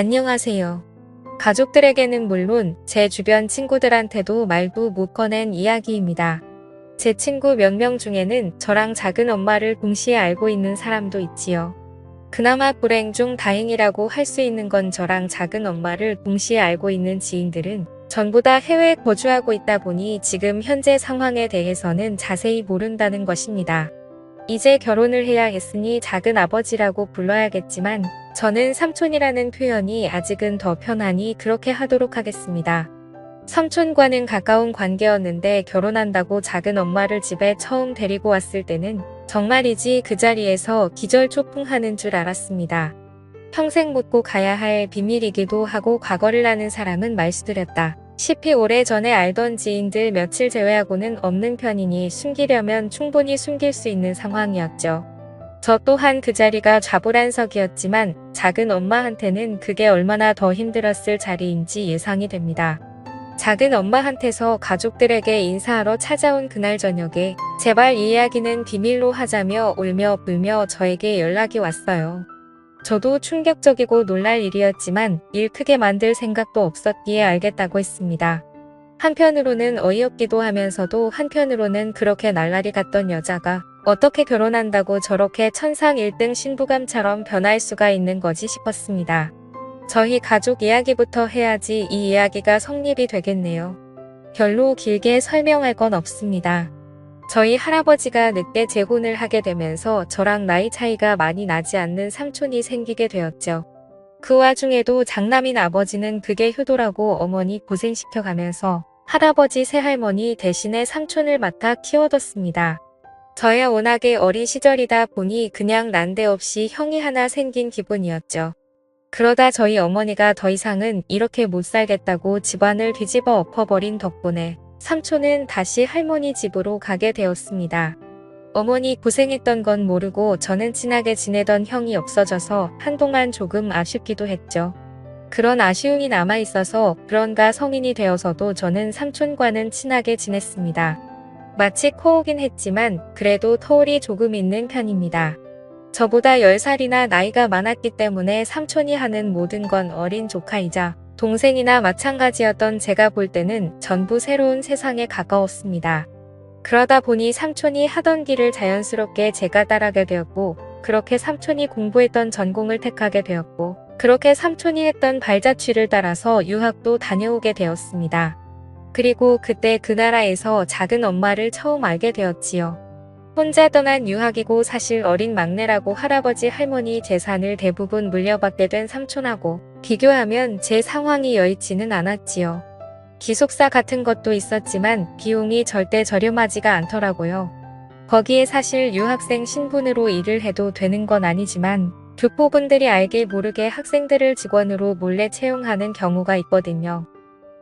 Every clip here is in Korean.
안녕하세요. 가족들에게는 물론 제 주변 친구들한테도 말도 못 꺼낸 이야기입니다. 제 친구 몇 명 중에는 저랑 작은 엄마를 동시에 알고 있는 사람도 있지요. 그나마 불행 중 다행이라고 할 수 있는 건 저랑 작은 엄마를 동시에 알고 있는 지인들은 전부 다 해외에 거주하고 있다 보니 지금 현재 상황에 대해서는 자세히 모른다는 것입니다. 이제 결혼을 해야 했으니 작은 아버지라고 불러야겠지만 저는 삼촌이라는 표현이 아직은 더 편하니 그렇게 하도록 하겠습니다. 삼촌과는 가까운 관계였는데 결혼한다고 작은 엄마를 집에 처음 데리고 왔을 때는 정말이지 그 자리에서 기절초풍하는 줄 알았습니다. 평생 묻고 가야 할 비밀이기도 하고 과거를 아는 사람은 말씀드렸다 시피 오래전에 알던 지인들 며칠 제외하고는 없는 편이니 숨기려면 충분히 숨길 수 있는 상황이었죠. 저 또한 그 자리가 좌불안석이었지만 작은 엄마한테는 그게 얼마나 더 힘들었을 자리인지 예상이 됩니다. 작은 엄마한테서 가족들에게 인사하러 찾아온 그날 저녁에 제발 이 이야기는 비밀로 하자며 울며 불며 저에게 연락이 왔어요. 저도 충격적이고 놀랄 일이었지만 일 크게 만들 생각도 없었기에 알겠다고 했습니다. 한편으로는 어이없기도 하면서도 한편으로는 그렇게 날라리 갔던 여자가 어떻게 결혼한다고 저렇게 천상 1등 신부감처럼 변할 수가 있는 거지 싶었습니다. 저희 가족 이야기부터 해야지 이 이야기가 성립이 되겠네요. 별로 길게 설명할 건 없습니다. 저희 할아버지가 늦게 재혼을 하게 되면서 저랑 나이 차이가 많이 나지 않는 삼촌이 생기게 되었죠. 그 와중에도 장남인 아버지는 그게 효도라고 어머니 고생시켜가면서 할아버지 새할머니 대신에 삼촌을 맡아 키워뒀습니다. 저야 워낙에 어린 시절이다 보니 그냥 난데없이 형이 하나 생긴 기분이었죠. 그러다 저희 어머니가 더 이상은 이렇게 못 살겠다고 집안을 뒤집어 엎어버린 덕분에 삼촌은 다시 할머니 집으로 가게 되었습니다. 어머니 고생했던 건 모르고 저는 친하게 지내던 형이 없어져서 한동안 조금 아쉽기도 했죠. 그런 아쉬움이 남아있어서 그런가 성인이 되어서도 저는 삼촌과는 친하게 지냈습니다. 마치 코오긴 했지만 그래도 터울이 조금 있는 편입니다. 저보다 10살이나 나이가 많았기 때문에 삼촌이 하는 모든 건 어린 조카이자 동생이나 마찬가지였던 제가 볼 때는 전부 새로운 세상에 가까웠습니다. 그러다 보니 삼촌이 하던 길을 자연스럽게 제가 따라가게 되었고 그렇게 삼촌이 공부했던 전공을 택하게 되었고 그렇게 삼촌이 했던 발자취를 따라서 유학도 다녀오게 되었습니다. 그리고 그때 그 나라에서 작은 엄마를 처음 알게 되었지요. 혼자 떠난 유학이고 사실 어린 막내라고 할아버지 할머니 재산을 대부분 물려받게 된 삼촌하고 비교하면 제 상황이 여의치는 않았지요. 기숙사 같은 것도 있었지만 비용이 절대 저렴하지가 않더라고요. 거기에 사실 유학생 신분으로 일을 해도 되는 건 아니지만 교포분들이 알게 모르게 학생들을 직원으로 몰래 채용하는 경우가 있거든요.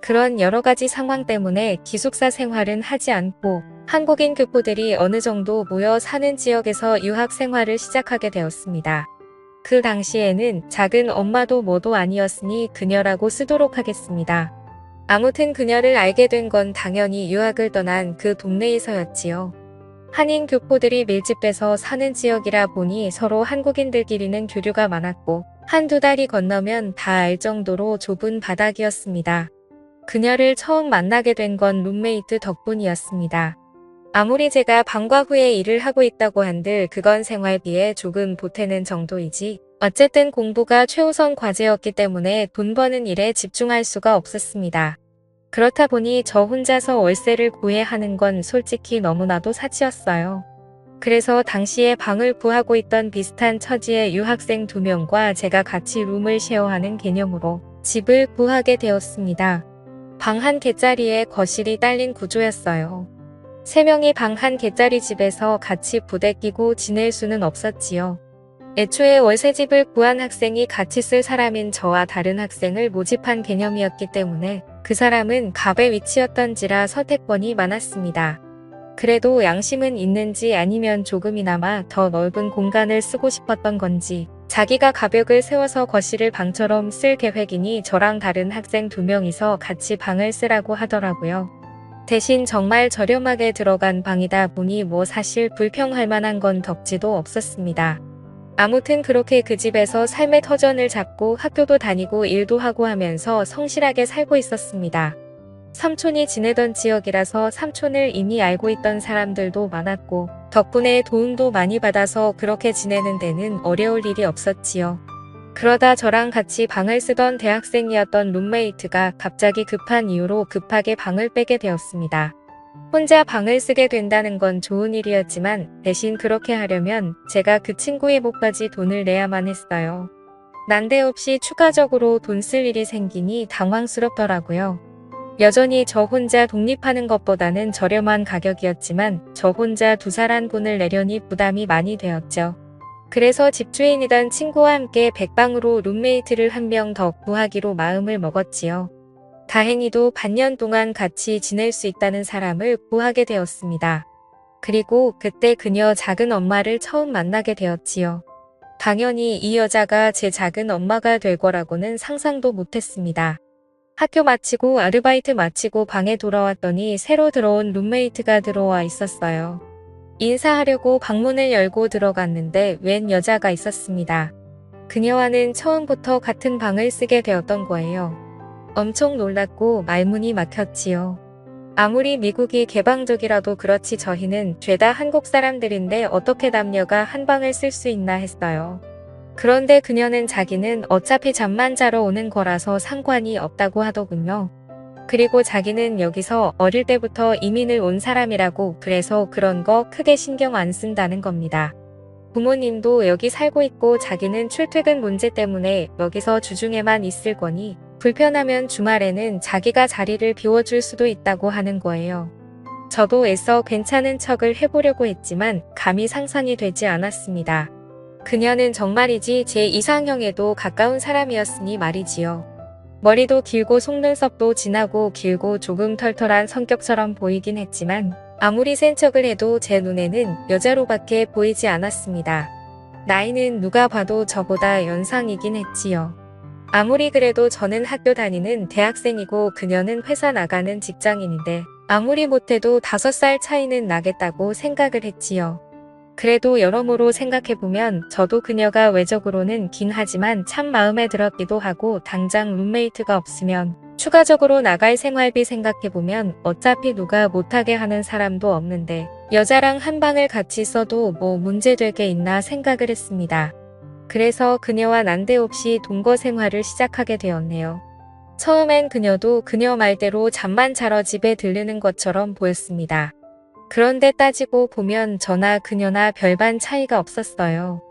그런 여러 가지 상황 때문에 기숙사 생활은 하지 않고 한국인 교포들이 어느 정도 모여 사는 지역에서 유학 생활을 시작하게 되었습니다. 그 당시에는 작은 엄마도 뭐도 아니었으니 그녀라고 쓰도록 하겠습니다. 아무튼 그녀를 알게 된 건 당연히 유학을 떠난 그 동네에서였지요. 한인 교포들이 밀집돼서 사는 지역이라 보니 서로 한국인들끼리는 교류가 많았고 한두 달이 건너면 다 알 정도로 좁은 바닥이었습니다. 그녀를 처음 만나게 된 건 룸메이트 덕분이었습니다. 아무리 제가 방과 후에 일을 하고 있다고 한들 그건 생활비에 조금 보태는 정도이지 어쨌든 공부가 최우선 과제였기 때문에 돈 버는 일에 집중할 수가 없었습니다. 그렇다 보니 저 혼자서 월세를 구해야 하는 건 솔직히 너무나도 사치였어요. 그래서 당시에 방을 구하고 있던 비슷한 처지의 유학생 2명과 제가 같이 룸을 쉐어하는 개념으로 집을 구하게 되었습니다. 방 한 개짜리에 거실이 딸린 구조였어요. 3명이 방 한 개짜리 집에서 같이 부대끼고 지낼 수는 없었지요. 애초에 월세집을 구한 학생이 같이 쓸 사람인 저와 다른 학생을 모집한 개념이었기 때문에 그 사람은 갑의 위치였던지라 선택권이 많았습니다. 그래도 양심은 있는지 아니면 조금이나마 더 넓은 공간을 쓰고 싶었던 건지 자기가 가벽을 세워서 거실을 방처럼 쓸 계획이니 저랑 다른 학생 2명이서 같이 방을 쓰라고 하더라고요. 대신 정말 저렴하게 들어간 방이다 보니 뭐 사실 불평할 만한 건 덕지도 없었습니다. 아무튼 그렇게 그 집에서 삶의 터전을 잡고 학교도 다니고 일도 하고 하면서 성실하게 살고 있었습니다. 삼촌이 지내던 지역이라서 삼촌을 이미 알고 있던 사람들도 많았고 덕분에 도움도 많이 받아서 그렇게 지내는 데는 어려울 일이 없었지요. 그러다 저랑 같이 방을 쓰던 대학생이었던 룸메이트가 갑자기 급한 이유로 급하게 방을 빼게 되었습니다. 혼자 방을 쓰게 된다는 건 좋은 일이었지만 대신 그렇게 하려면 제가 그 친구의 목까지 돈을 내야만 했어요. 난데없이 추가적으로 돈 쓸 일이 생기니 당황스럽더라고요. 여전히 저 혼자 독립하는 것보다는 저렴한 가격이었지만 저 혼자 두살한 돈을 내려니 부담이 많이 되었죠. 그래서 집주인이던 친구와 함께 백방으로 룸메이트를 한 명 더 구하기로 마음을 먹었지요. 다행히도 반년 동안 같이 지낼 수 있다는 사람을 구하게 되었습니다. 그리고 그때 그녀 작은 엄마를 처음 만나게 되었지요. 당연히 이 여자가 제 작은 엄마가 될 거라고는 상상도 못했습니다. 학교 마치고 아르바이트 마치고 방에 돌아왔더니 새로 들어온 룸메이트가 들어와 있었어요. 인사하려고 방문을 열고 들어갔는데 웬 여자가 있었습니다. 그녀와는 처음부터 같은 방을 쓰게 되었던 거예요. 엄청 놀랐고 말문이 막혔지요. 아무리 미국이 개방적이라도 그렇지 저희는 죄다 한국 사람들인데 어떻게 남녀가 한 방을 쓸 수 있나 했어요. 그런데 그녀는 자기는 어차피 잠만 자러 오는 거라서 상관이 없다고 하더군요. 그리고 자기는 여기서 어릴 때부터 이민을 온 사람이라고 그래서 그런 거 크게 신경 안 쓴다는 겁니다. 부모님도 여기 살고 있고 자기는 출퇴근 문제 때문에 여기서 주중에만 있을 거니 불편하면 주말에는 자기가 자리를 비워줄 수도 있다고 하는 거예요. 저도 애써 괜찮은 척을 해보려고 했지만 감히 상상이 되지 않았습니다. 그녀는 정말이지 제 이상형에도 가까운 사람이었으니 말이지요. 머리도 길고 속눈썹도 진하고 길고 조금 털털한 성격처럼 보이긴 했지만 아무리 센 척을 해도 제 눈에는 여자로밖에 보이지 않았습니다. 나이는 누가 봐도 저보다 연상이긴 했지요. 아무리 그래도 저는 학교 다니는 대학생이고 그녀는 회사 나가는 직장인인데 아무리 못해도 5살 차이는 나겠다고 생각을 했지요. 그래도 여러모로 생각해보면 저도 그녀가 외적으로는 긴 하지만 참 마음에 들었기도 하고 당장 룸메이트가 없으면 추가적으로 나갈 생활비 생각해보면 어차피 누가 못하게 하는 사람도 없는데 여자랑 한 방을 같이 써도 뭐 문제될 게 있나 생각을 했습니다. 그래서 그녀와 난데없이 동거 생활을 시작하게 되었네요. 처음엔 그녀도 그녀 말대로 잠만 자러 집에 들르는 것처럼 보였습니다. 그런데 따지고 보면 저나 그녀나 별반 차이가 없었어요.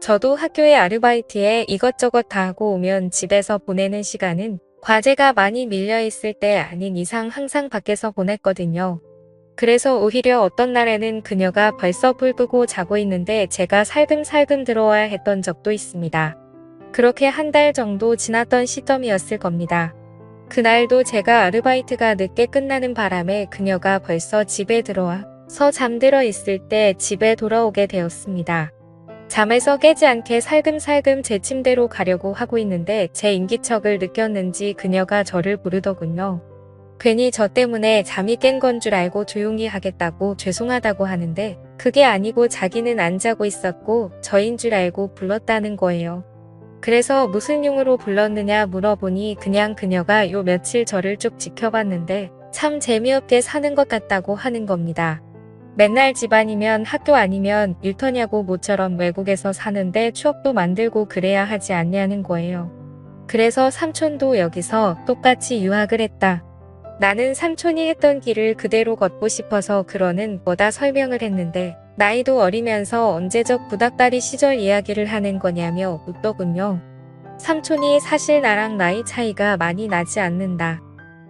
저도 학교에 아르바이트에 이것저것 다 하고 오면 집에서 보내는 시간은 과제가 많이 밀려있을 때 아닌 이상 항상 밖에서 보냈거든요. 그래서 오히려 어떤 날에는 그녀가 벌써 불 끄고 자고 있는데 제가 살금살금 들어와야 했던 적도 있습니다. 그렇게 한 달 정도 지났던 시점이었을 겁니다. 그날도 제가 아르바이트가 늦게 끝나는 바람에 그녀가 벌써 집에 들어와서 잠들어 있을 때 집에 돌아오게 되었습니다. 잠에서 깨지 않게 살금살금 제 침대로 가려고 하고 있는데 제 인기척을 느꼈는지 그녀가 저를 부르더군요. 괜히 저 때문에 잠이 깬 건 줄 알고 조용히 하겠다고 죄송하다고 하는데 그게 아니고 자기는 안 자고 있었고 저인 줄 알고 불렀다는 거예요. 그래서 무슨 용으로 불렀느냐 물어보니 그냥 그녀가 요 며칠 저를 쭉 지켜봤는데 참 재미없게 사는 것 같다고 하는 겁니다. 맨날 집 아니면 학교 아니면 일터냐고 모처럼 외국에서 사는데 추억도 만들고 그래야 하지 않냐는 거예요. 그래서 삼촌도 여기서 똑같이 유학을 했다. 나는 삼촌이 했던 길을 그대로 걷고 싶어서 그러는 거다 설명을 했는데 나이도 어리면서 언제적 구닥다리 시절 이야기를 하는 거냐며 묻더군요. 삼촌이 사실 나랑 나이 차이가 많이 나지 않는다.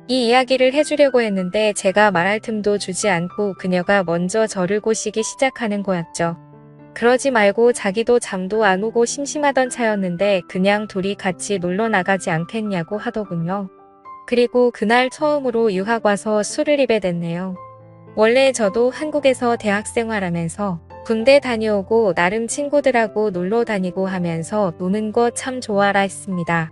이 이야기를 해주려고 했는데 제가 말할 틈도 주지 않고 그녀가 먼저 저를 꼬시기 시작하는 거였죠. 그러지 말고 자기도 잠도 안 오고 심심하던 차였는데 그냥 둘이 같이 놀러 나가지 않겠냐고 하더군요. 그리고 그날 처음으로 유학 와서 술을 입에 댔네요. 원래 저도 한국에서 대학 생활하면서 군대 다녀오고 나름 친구들하고 놀러 다니고 하면서 노는 거 참 좋아라 했습니다.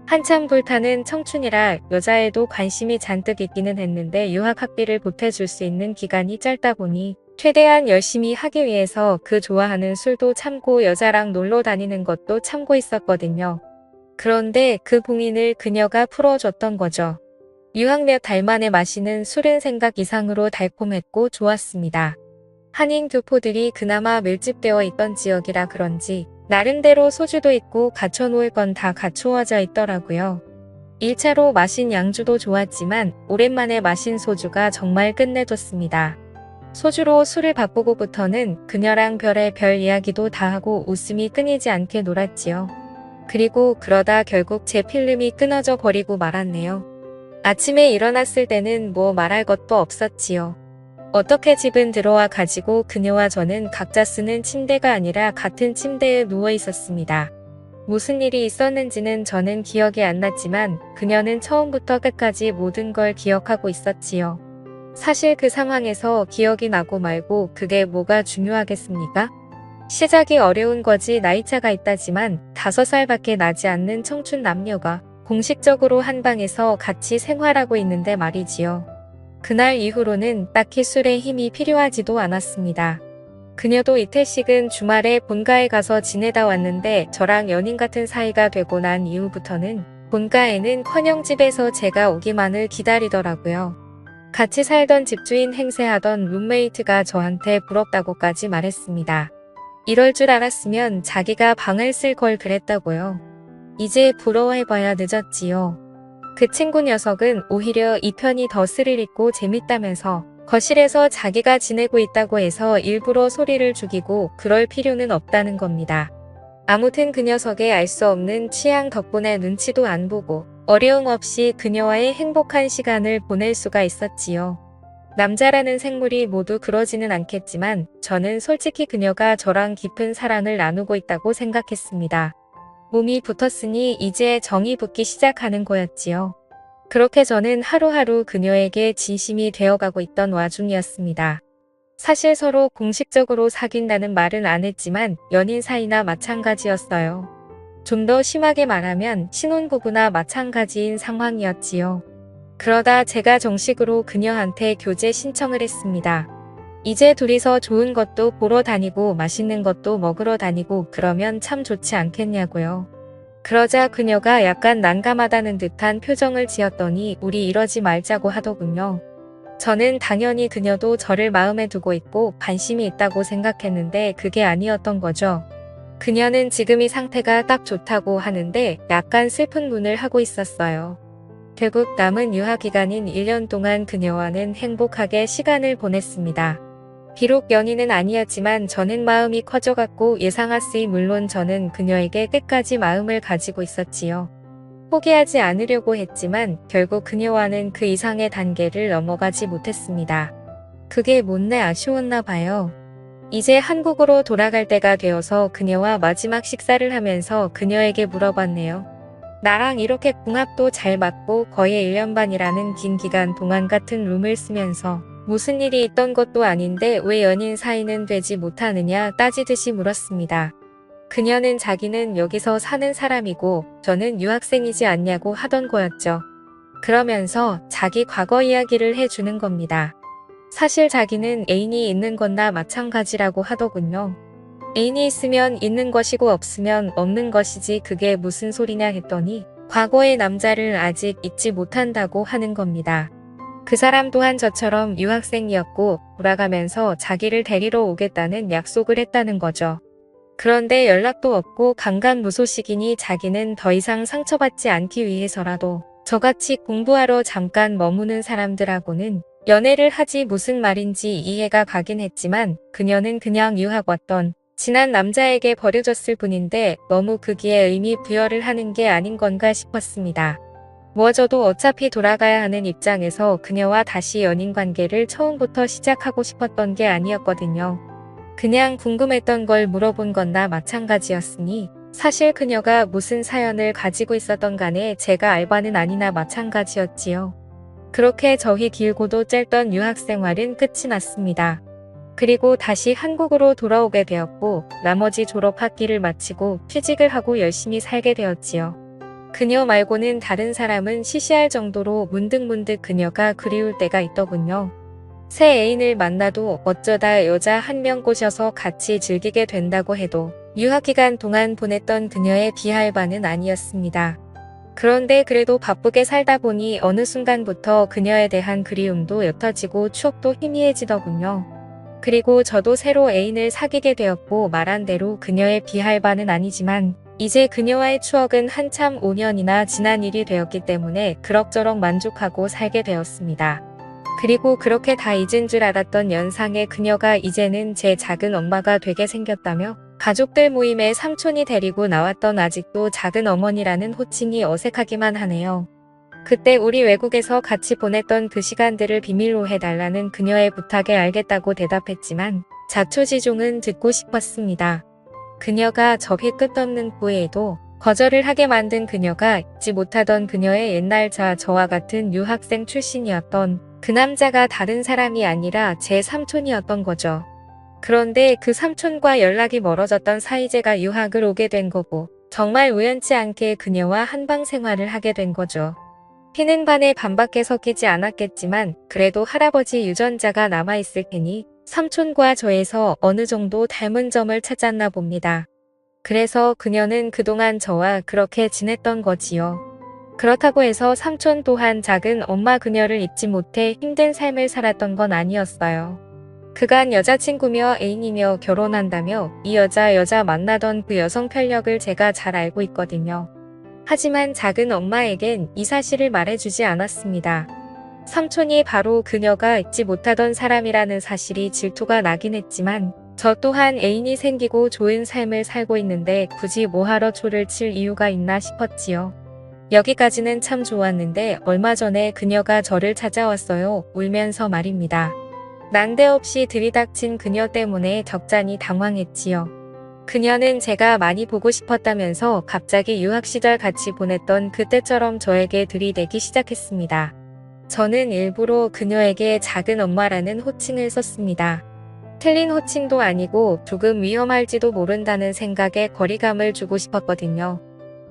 한참 불타는 청춘이라 여자애도 관심이 잔뜩 있기는 했는데 유학 학비를 보태줄 수 있는 기간이 짧다 보니 최대한 열심히 하기 위해서 그 좋아하는 술도 참고 여자랑 놀러 다니는 것도 참고 있었거든요. 그런데 그 봉인을 그녀가 풀어줬던 거죠. 유학 몇 달 만에 마시는 술은 생각 이상으로 달콤했고 좋았습니다. 한인 교포들이 그나마 밀집되어 있던 지역이라 그런지 나름대로 소주도 있고 갖춰놓을 건 다 갖추어져 있더라고요. 1차로 마신 양주도 좋았지만 오랜만에 마신 소주가 정말 끝내줬습니다. 소주로 술을 바꾸고부터는 그녀랑 별의 별 이야기도 다 하고 웃음이 끊이지 않게 놀았지요. 그리고 그러다 결국 제 필름이 끊어져 버리고 말았네요. 아침에 일어났을 때는 뭐 말할 것도 없었지요. 어떻게 집은 들어와 가지고 그녀와 저는 각자 쓰는 침대가 아니라 같은 침대에 누워 있었습니다. 무슨 일이 있었는지는 저는 기억이 안 났지만 그녀는 처음부터 끝까지 모든 걸 기억하고 있었지요. 사실 그 상황에서 기억이 나고 말고 그게 뭐가 중요하겠습니까? 시작이 어려운 거지 나이차가 있다지만 5살밖에 나지 않는 청춘 남녀가 공식적으로 한 방에서 같이 생활하고 있는데 말이지요. 그날 이후로는 딱히 술에 힘이 필요하지도 않았습니다. 그녀도 이틀씩은 주말에 본가에 가서 지내다 왔는데 저랑 연인 같은 사이가 되고 난 이후부터는 본가에는커녕 집에서 제가 오기만을 기다리더라고요. 같이 살던 집주인 행세하던 룸메이트가 저한테 부럽다고까지 말했습니다. 이럴 줄 알았으면 자기가 방을 쓸 걸 그랬다고요. 이제 부러워해봐야 늦었지요. 그 친구 녀석은 오히려 이 편이 더 스릴 있고 재밌다면서 거실에서 자기가 지내고 있다고 해서 일부러 소리를 죽이고 그럴 필요는 없다는 겁니다. 아무튼 그 녀석의 알 수 없는 취향 덕분에 눈치도 안 보고 어려움 없이 그녀와의 행복한 시간을 보낼 수가 있었지요. 남자라는 생물이 모두 그러지는 않겠지만 저는 솔직히 그녀가 저랑 깊은 사랑을 나누고 있다고 생각했습니다. 몸이 붙었으니 이제 정이 붙기 시작하는 거였지요. 그렇게 저는 하루하루 그녀에게 진심이 되어가고 있던 와중이었습니다. 사실 서로 공식적으로 사귄다는 말은 안 했지만 연인 사이나 마찬가지였어요. 좀 더 심하게 말하면 신혼부부나 마찬가지인 상황이었지요. 그러다 제가 정식으로 그녀한테 교제 신청을 했습니다. 이제 둘이서 좋은 것도 보러 다니고 맛있는 것도 먹으러 다니고 그러면 참 좋지 않겠냐고요. 그러자 그녀가 약간 난감하다는 듯한 표정을 지었더니 우리 이러지 말자고 하더군요. 저는 당연히 그녀도 저를 마음에 두고 있고 관심이 있다고 생각했는데 그게 아니었던 거죠. 그녀는 지금 이 상태가 딱 좋다고 하는데 약간 슬픈 눈을 하고 있었어요. 결국 남은 유학 기간인 1년 동안 그녀와는 행복하게 시간을 보냈습니다. 비록 연인은 아니었지만 저는 마음이 커져갔고 예상하스이 물론 저는 그녀에게 끝까지 마음을 가지고 있었지요. 포기하지 않으려고 했지만 결국 그녀와는 그 이상의 단계를 넘어가지 못했습니다. 그게 못내 아쉬웠나 봐요. 이제 한국으로 돌아갈 때가 되어서 그녀와 마지막 식사를 하면서 그녀에게 물어봤네요. 나랑 이렇게 궁합도 잘 맞고 거의 1년 반이라는 긴 기간 동안 같은 룸을 쓰면서 무슨 일이 있던 것도 아닌데 왜 연인 사이는 되지 못하느냐 따지듯이 물었습니다. 그녀는 자기는 여기서 사는 사람이고 저는 유학생이지 않냐고 하던 거였죠. 그러면서 자기 과거 이야기를 해주는 겁니다. 사실 자기는 애인이 있는 거나 마찬가지라고 하더군요. 애인이 있으면 있는 것이고 없으면 없는 것이지 그게 무슨 소리냐 했더니 과거의 남자를 아직 잊지 못한다고 하는 겁니다. 그 사람 또한 저처럼 유학생이었고 돌아가면서 자기를 데리러 오겠다는 약속을 했다는 거죠. 그런데 연락도 없고 강간무소식이니 자기는 더 이상 상처받지 않기 위해서라도 저같이 공부하러 잠깐 머무는 사람들하고는 연애를 하지 무슨 말인지 이해가 가긴 했지만 그녀는 그냥 유학 왔던 지난 남자에게 버려졌을 뿐인데 너무 거기에 의미 부여를 하는 게 아닌 건가 싶었습니다. 뭐 저도 어차피 돌아가야 하는 입장에서 그녀와 다시 연인 관계를 처음부터 시작하고 싶었던 게 아니었거든요. 그냥 궁금했던 걸 물어본 건나 마찬가지였으니 사실 그녀가 무슨 사연을 가지고 있었던 간에 제가 알 바는 아니나 마찬가지였지요. 그렇게 저희 길고도 짧던 유학생활은 끝이 났습니다. 그리고 다시 한국으로 돌아오게 되었고 나머지 졸업학기를 마치고 취직을 하고 열심히 살게 되었지요. 그녀 말고는 다른 사람은 시시할 정도로 문득문득 그녀가 그리울 때가 있더군요. 새 애인을 만나도 어쩌다 여자 한 명 꼬셔서 같이 즐기게 된다고 해도 유학기간 동안 보냈던 그녀의 비할 바는 아니었습니다. 그런데 그래도 바쁘게 살다 보니 어느 순간부터 그녀에 대한 그리움도 옅어지고 추억도 희미해지더군요. 그리고 저도 새로 애인을 사귀게 되었고 말한 대로 그녀의 비할 바는 아니지만 이제 그녀와의 추억은 한참 5년이나 지난 일이 되었기 때문에 그럭저럭 만족하고 살게 되었습니다. 그리고 그렇게 다 잊은 줄 알았던 연상의 그녀가 이제는 제 작은 엄마가 되게 생겼다며 가족들 모임에 삼촌이 데리고 나왔던 아직도 작은 어머니라는 호칭이 어색하기만 하네요. 그때 우리 외국에서 같이 보냈던 그 시간들을 비밀로 해달라는 그녀의 부탁에 알겠다고 대답했지만 자초지종은 듣고 싶었습니다. 그녀가 접히 끝없는 후회에도 거절을 하게 만든 그녀가 잊지 못하던 그녀의 옛날 저와 같은 유학생 출신이었던 그 남자가 다른 사람이 아니라 제 삼촌이었던 거죠. 그런데 그 삼촌과 연락이 멀어졌던 사이제가 유학을 오게 된 거고 정말 우연치 않게 그녀와 한방 생활을 하게 된 거죠. 피는 반에 반밖에 섞이지 않았겠지만 그래도 할아버지 유전자가 남아있을 테니 삼촌과 저에서 어느 정도 닮은 점을 찾았나 봅니다. 그래서 그녀는 그동안 저와 그렇게 지냈던 거지요. 그렇다고 해서 삼촌 또한 작은 엄마 그녀를 잊지 못해 힘든 삶을 살았던 건 아니었어요. 그간 여자친구며 애인이며 결혼한다며 이 여자 만나던 그 여성 편력을 제가 잘 알고 있거든요. 하지만 작은 엄마에겐 이 사실을 말해주지 않았습니다. 삼촌이 바로 그녀가 잊지 못하던 사람이라는 사실이 질투가 나긴 했지만 저 또한 애인이 생기고 좋은 삶을 살고 있는데 굳이 뭐하러 초를 칠 이유가 있나 싶었지요. 여기까지는 참 좋았는데 얼마 전에 그녀가 저를 찾아왔어요. 울면서 말입니다. 난데없이 들이닥친 그녀 때문에 적잖이 당황했지요. 그녀는 제가 많이 보고 싶었다면서 갑자기 유학 시절 같이 보냈던 그때처럼 저에게 들이대기 시작했습니다. 저는 일부러 그녀에게 작은 엄마라는 호칭을 썼습니다. 틀린 호칭도 아니고 조금 위험할지도 모른다는 생각에 거리감을 주고 싶었거든요.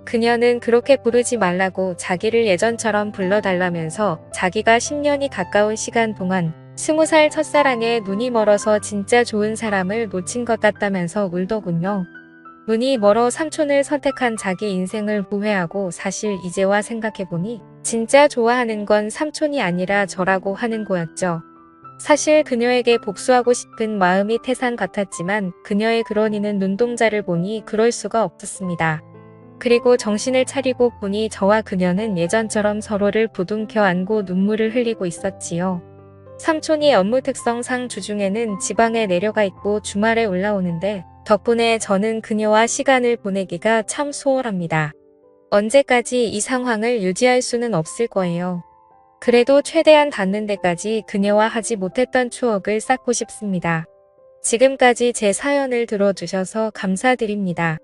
그녀는 그렇게 부르지 말라고 자기를 예전처럼 불러달라면서 자기가 10년이 가까운 시간 동안 20살 첫사랑에 눈이 멀어서 진짜 좋은 사람을 놓친 것 같다면서 울더군요. 눈이 멀어 삼촌을 선택한 자기 인생을 후회하고 사실 이제와 생각해보니 진짜 좋아하는 건 삼촌이 아니라 저라고 하는 거였죠. 사실 그녀에게 복수하고 싶은 마음이 태산 같았지만 그녀의 그러니는 눈동자를 보니 그럴 수가 없었습니다. 그리고 정신을 차리고 보니 저와 그녀는 예전처럼 서로를 부둥켜 안고 눈물을 흘리고 있었지요. 삼촌이 업무 특성상 주중에는 지방에 내려가 있고 주말에 올라오는데 덕분에 저는 그녀와 시간을 보내기가 참 수월합니다. 언제까지 이 상황을 유지할 수는 없을 거예요. 그래도 최대한 닿는 데까지 그녀와 하지 못했던 추억을 쌓고 싶습니다. 지금까지 제 사연을 들어주셔서 감사드립니다.